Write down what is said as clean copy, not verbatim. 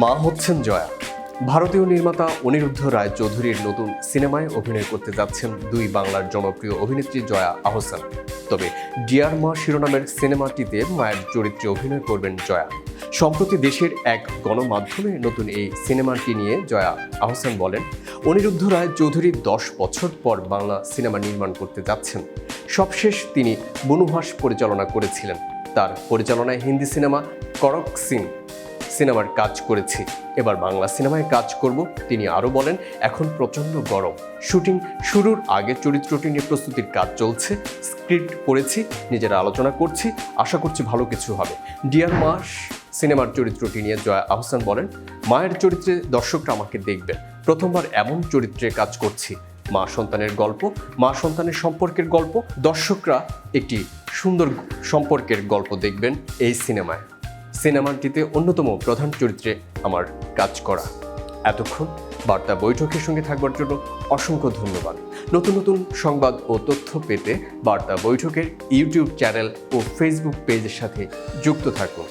মা হচ্ছেন জয়া। ভারতীয় নির্মাতা অনিরুদ্ধ রায় চৌধুরীর নতুন সিনেমায় অভিনয় করতে যাচ্ছেন দুই বাংলার জনপ্রিয় অভিনেত্রী জয়া আহসান। তবে ডিয়ার মা শিরোনামের সিনেমাটিতে মায়ের চরিত্রে অভিনয় করবেন জয়া। সম্প্রতি দেশের এক গণমাধ্যমে নতুন এই সিনেমাটি নিয়ে জয়া আহসান বলেন, অনিরুদ্ধ রায় চৌধুরী 10 বছর পর বাংলা সিনেমা নির্মাণ করতে যাচ্ছেন। সবশেষ তিনি বনবাস পরিচালনা করেছিলেন। তার পরিচালনায় হিন্দি সিনেমা করক সিং সিনেমার কাজ করেছি, এবার বাংলা সিনেমায় কাজ করব। তিনি আরও বলেন, এখন প্রচণ্ড গরম, শুটিং শুরুর আগে চরিত্রটি নিয়ে প্রস্তুতির কাজ চলছে, স্ক্রিপ্ট পড়েছি, নিজেরা আলোচনা করছি, আশা করছি ভালো কিছু হবে। ডিয়ার মা সিনেমার চরিত্রটি নিয়ে জয়া আহসান বলেন, মায়ের চরিত্রে দর্শকরা আমাকে দেখবেন, প্রথমবার এমন চরিত্রে কাজ করছি। মা সন্তানের গল্প, মা সন্তানের সম্পর্কের গল্প, দর্শকরা একটি সুন্দর সম্পর্কের গল্প দেখবেন এই সিনেমায়। সিনেমাটিতে অন্যতম প্রধান চরিত্রে আমার কাজ করা। এতক্ষণ বার্তা বৈঠকের সঙ্গে থাকবার জন্য অসংখ্য ধন্যবাদ। নতুন নতুন সংবাদ ও তথ্য পেতে বার্তা বৈঠকের ইউটিউব চ্যানেল ও ফেসবুক পেজের সাথে যুক্ত থাকুন।